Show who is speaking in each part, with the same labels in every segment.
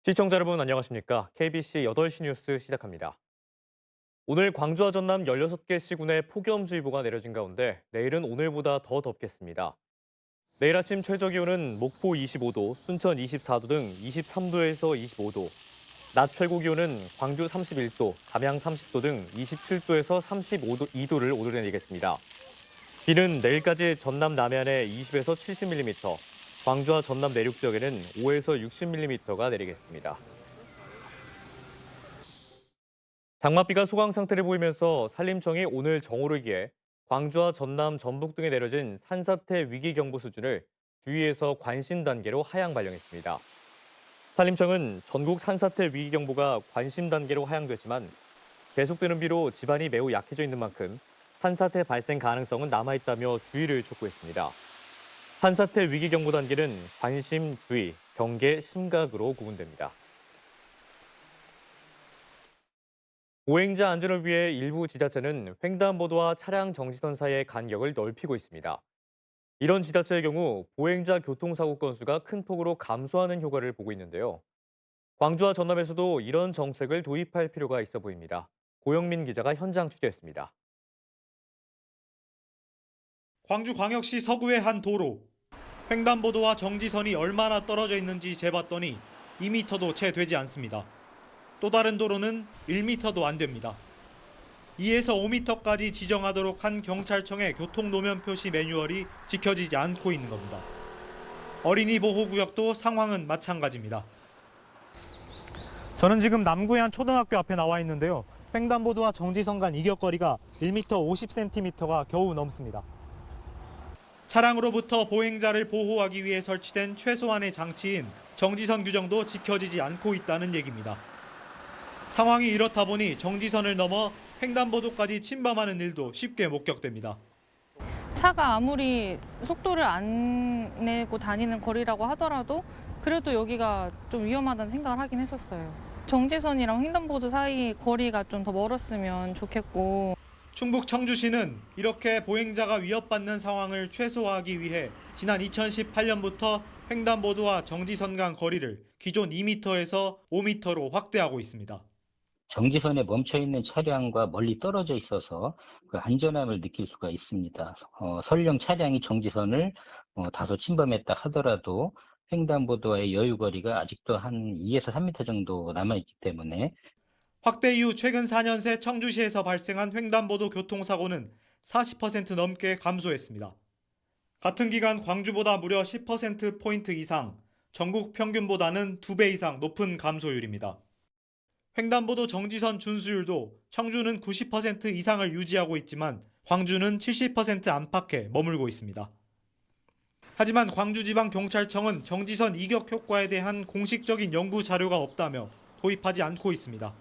Speaker 1: 시청자 여러분 안녕하십니까? KBC 8시 뉴스 시작합니다. 오늘 광주와 전남 16개 시군에 폭염주의보가 내려진 가운데 내일은 오늘보다 더 덥겠습니다. 내일 아침 최저기온은 목포 25도, 순천 24도 등 23도에서 25도, 낮 최고 기온은 광주 31도, 담양 30도 등 27도에서 35도, 2도를 오르내리겠습니다. 비는 내일까지 전남 남해안에 20에서 70mm, 광주와 전남 내륙 지역에는 5에서 60mm가 내리겠습니다. 장맛비가 소강 상태를 보이면서 산림청이 오늘 정오르기에 광주와 전남, 전북 등에 내려진 산사태 위기경보 수준을 주의에서 관심 단계로 하향 발령했습니다. 산림청은 전국 산사태 위기경보가 관심 단계로 하향됐지만 계속되는 비로 지반이 매우 약해져 있는 만큼 산사태 발생 가능성은 남아있다며 주의를 촉구했습니다. 산사태 위기경보 단계는 관심, 주의, 경계, 심각으로 구분됩니다. 보행자 안전을 위해 일부 지자체는 횡단보도와 차량 정지선 사이의 간격을 넓히고 있습니다. 이런 지자체의 경우 보행자 교통사고 건수가 큰 폭으로 감소하는 효과를 보고 있는데요. 광주와 전남에서도 이런 정책을 도입할 필요가 있어 보입니다. 고영민 기자가 현장 취재했습니다.
Speaker 2: 광주광역시 서구의 한 도로. 횡단보도와 정지선이 얼마나 떨어져 있는지 재봤더니 2m도 채 되지 않습니다. 또 다른 도로는 1m도 안 됩니다. 2에서 5m까지 지정하도록 한 경찰청의 교통노면 표시 매뉴얼이 지켜지지 않고 있는 겁니다. 어린이 보호구역도 상황은 마찬가지입니다. 저는 지금 남구의 한 초등학교 앞에 나와 있는데요. 횡단보도와 정지선 간 이격거리가 1m 50cm가 겨우 넘습니다. 차량으로부터 보행자를 보호하기 위해 설치된 최소한의 장치인 정지선 규정도 지켜지지 않고 있다는 얘기입니다. 상황이 이렇다 보니 정지선을 넘어 횡단보도까지 침범하는 일도 쉽게 목격됩니다.
Speaker 3: 차가 아무리 속도를 안 내고 다니는 거리라고 하더라도 그래도 여기가 좀 위험하다는 생각을 하긴 했었어요. 정지선이랑 횡단보도 사이 거리가 좀 더 멀었으면 좋겠고.
Speaker 2: 충북 청주시는 이렇게 보행자가 위협받는 상황을 최소화하기 위해 지난 2018년부터 횡단보도와 정지선 간 거리를 기존 2m에서 5m로 확대하고 있습니다.
Speaker 4: 정지선에 멈춰 있는 차량과 멀리 떨어져 있어서 그 안전함을 느낄 수가 있습니다. 설령 차량이 정지선을 다소 침범했다 하더라도 횡단보도와의 여유거리가 아직도 한 2에서 3m 정도 남아있기 때문에
Speaker 2: 확대 이후 최근 4년 새 청주시에서 발생한 횡단보도 교통사고는 40% 넘게 감소했습니다. 같은 기간 광주보다 무려 10%포인트 이상, 전국 평균보다는 2배 이상 높은 감소율입니다. 횡단보도 정지선 준수율도 청주는 90% 이상을 유지하고 있지만 광주는 70% 안팎에 머물고 있습니다. 하지만 광주지방경찰청은 정지선 이격 효과에 대한 공식적인 연구 자료가 없다며 도입하지 않고 있습니다.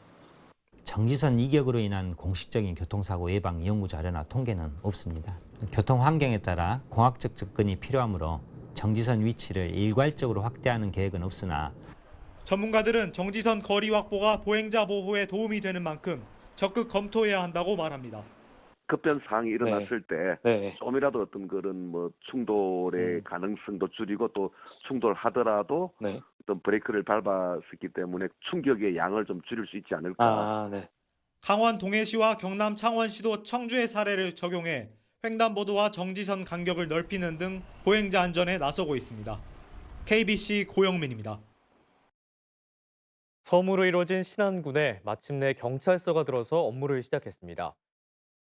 Speaker 5: 정지선 이격으로 인한 공식적인 교통사고 예방 연구 자료나 통계는 없습니다. 교통 환경에 따라 공학적 접근이 필요하므로 정지선 위치를 일괄적으로 확대하는 계획은 없으나
Speaker 2: 전문가들은 정지선 거리 확보가 보행자 보호에 도움이 되는 만큼 적극 검토해야 한다고 말합니다.
Speaker 6: 급변 사항이 일어났을 때 좀이라도 어떤 그런 충돌의 가능성도 줄이고 또 충돌하더라도 어떤 브레이크를 밟았기 때문에 충격의 양을 좀 줄일 수 있지 않을까.
Speaker 2: 강원 동해시와 경남 창원시도 청주의 사례를 적용해 횡단보도와 정지선 간격을 넓히는 등 보행자 안전에 나서고 있습니다. KBC 고영민입니다.
Speaker 1: 섬으로 이루어진 신안군에 마침내 경찰서가 들어서 업무를 시작했습니다.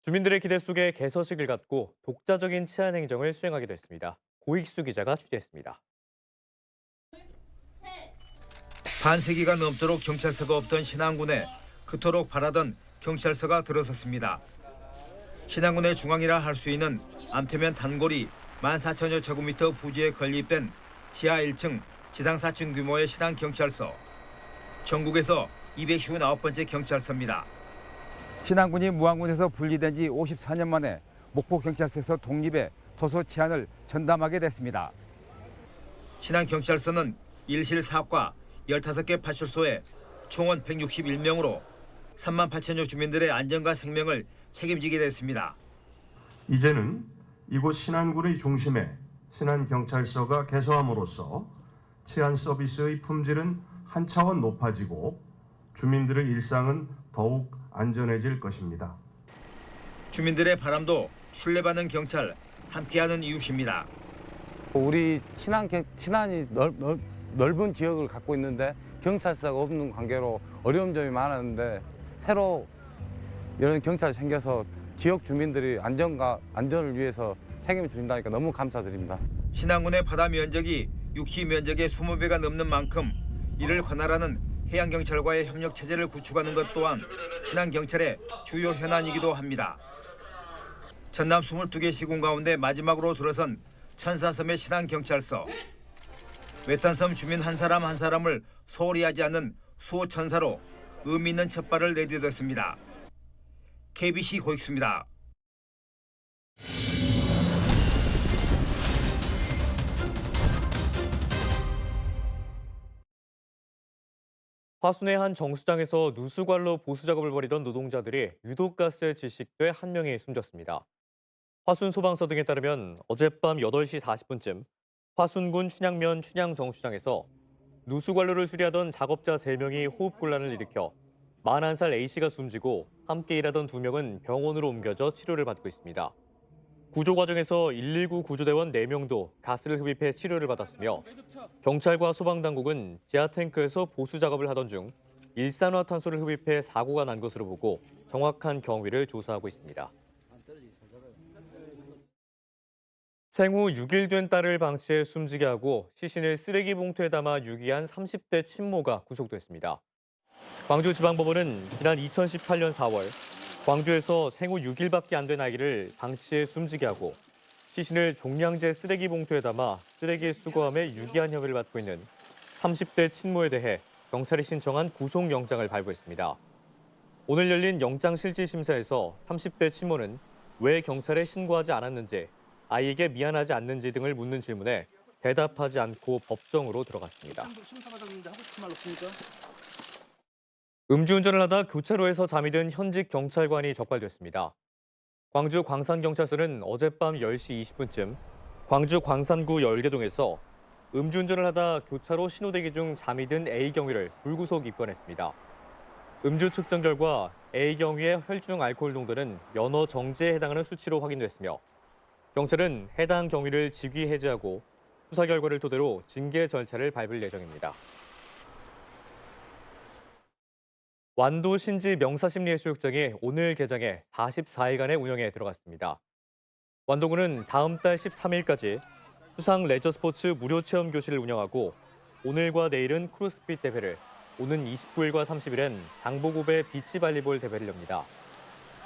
Speaker 1: 주민들의 기대 속에 개서식을 갖고 독자적인 치안 행정을 수행하게 됐습니다. 고익수 기자가 취재했습니다.
Speaker 7: 반세기가 넘도록 경찰서가 없던 신안군에 그토록 바라던 경찰서가 들어섰습니다. 신안군의 중앙이라 할 수 있는 암태면 단골이 14,000여 제곱미터 부지에 건립된 지하 1층, 지상 4층 규모의 신안경찰서. 전국에서 259번째 경찰서입니다.
Speaker 8: 신안군이 무안군에서 분리된 지 54년 만에 목포경찰서에서 독립해 도서 치안을 전담하게 됐습니다.
Speaker 7: 신안경찰서는 1실 4과 15개 파출소에 총원 161명으로 3만 8천여 주민들의 안전과 생명을 책임지게 됐습니다.
Speaker 9: 이제는 이곳 신안군의 중심에 신안경찰서가 개소함으로써 치안 서비스의 품질은 한 차원 높아지고 주민들의 일상은 더욱 안전해질 것입니다.
Speaker 7: 주민들의 바람도 신뢰받는 경찰, 함께하는 이웃입니다.
Speaker 10: 우리 신안이 넓은 지역을 갖고 있는데 경찰서가 없는 관계로 어려운 점이 많았는데 새로 이런 경찰이 생겨서 지역 주민들이 안전을 위해서 책임을 준다니까 너무 감사드립니다.
Speaker 7: 신안군의 바다 면적이 육지 면적의 20배가 넘는 만큼 이를 관할하는 해양경찰과의 협력 체제를 구축하는 것 또한 신안경찰의 주요 현안이기도 합니다. 전남 22개 시군 가운데 마지막으로 들어선 천사섬의 신안경찰서. 외딴섬 주민 한 사람 한 사람을 소홀히 하지 않는 수호천사로 의미 있는 첫 발을 내디뎠습니다. KBC 고익수입니다.
Speaker 1: 화순의 한 정수장에서 누수관로 보수 작업을 벌이던 노동자들이 유독가스에 질식돼 한 명이 숨졌습니다. 화순 소방서 등에 따르면 어젯밤 8시 40분쯤 화순군 춘향면 춘향정수장에서 누수관로를 수리하던 작업자 3명이 호흡곤란을 일으켜 41살 A씨가 숨지고 함께 일하던 2명은 병원으로 옮겨져 치료를 받고 있습니다. 구조 과정에서 119 구조대원 4명도 가스를 흡입해 치료를 받았으며 경찰과 소방당국은 지하탱크에서 보수 작업을 하던 중 일산화탄소를 흡입해 사고가 난 것으로 보고 정확한 경위를 조사하고 있습니다. 생후 6일 된 딸을 방치해 숨지게 하고 시신을 쓰레기 봉투에 담아 유기한 30대 친모가 구속됐습니다. 광주지방법원은 지난 2018년 4월 광주에서 생후 6일밖에 안 된 아기를 방치해 숨지게 하고 시신을 종량제 쓰레기 봉투에 담아 쓰레기에 수거함에 유기한 혐의를 받고 있는 30대 친모에 대해 경찰이 신청한 구속영장을 발부했습니다. 오늘 열린 영장실질심사에서 30대 친모는 왜 경찰에 신고하지 않았는지, 아이에게 미안하지 않는지 등을 묻는 질문에 대답하지 않고 법정으로 들어갔습니다. 음주운전을 하다 교차로에서 잠이 든 현직 경찰관이 적발됐습니다. 광주 광산경찰서는 어젯밤 10시 20분쯤 광주 광산구 열계동에서 음주운전을 하다 교차로 신호대기 중 잠이 든 A 경위를 불구속 입건했습니다. 음주 측정 결과 A 경위의 혈중 알코올 농도는 면허 정지에 해당하는 수치로 확인됐으며 경찰은 해당 경위를 직위 해제하고 수사 결과를 토대로 징계 절차를 밟을 예정입니다. 완도 신지 명사심리해수욕장이 오늘 개장해 44일간의 운영에 들어갔습니다. 완도군은 다음 달 13일까지 수상 레저 스포츠 무료 체험 교실을 운영하고 오늘과 내일은 크로스핏 대회를, 오는 29일과 30일엔 장보고배 비치발리볼 대회를 엽니다.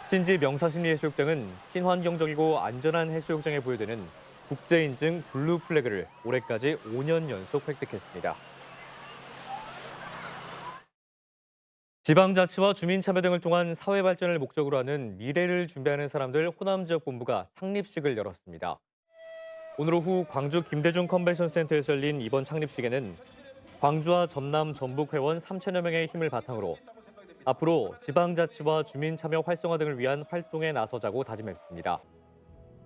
Speaker 1: 신지 명사심리해수욕장은 친환경적이고 안전한 해수욕장에 부여되는 국제인증 블루 플래그를 올해까지 5년 연속 획득했습니다. 지방자치와 주민참여 등을 통한 사회 발전을 목적으로 하는 미래를 준비하는 사람들 호남지역본부가 창립식을 열었습니다. 오늘 오후 광주 김대중 컨벤션센터에서 열린 이번 창립식에는 광주와 전남, 전북 회원 3천여 명의 힘을 바탕으로 앞으로 지방자치와 주민참여 활성화 등을 위한 활동에 나서자고 다짐했습니다.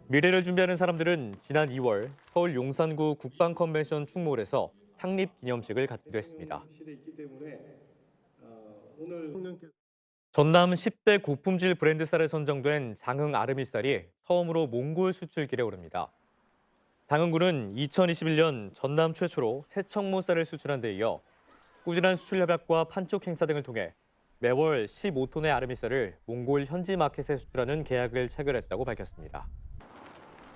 Speaker 1: 미래를 준비하는 사람들은 지난 2월 서울 용산구 국방컨벤션 충무홀에서 창립 기념식을 갖기도 했습니다. 전남 10대 고품질 브랜드 쌀에 선정된 장흥 아르미쌀이 처음으로 몽골 수출 길에 오릅니다. 장흥군은 2021년 전남 최초로 새청무 쌀을 수출한 데 이어 꾸준한 수출 협약과 판촉 행사 등을 통해 매월 15톤의 아르미쌀을 몽골 현지 마켓에 수출하는 계약을 체결했다고 밝혔습니다.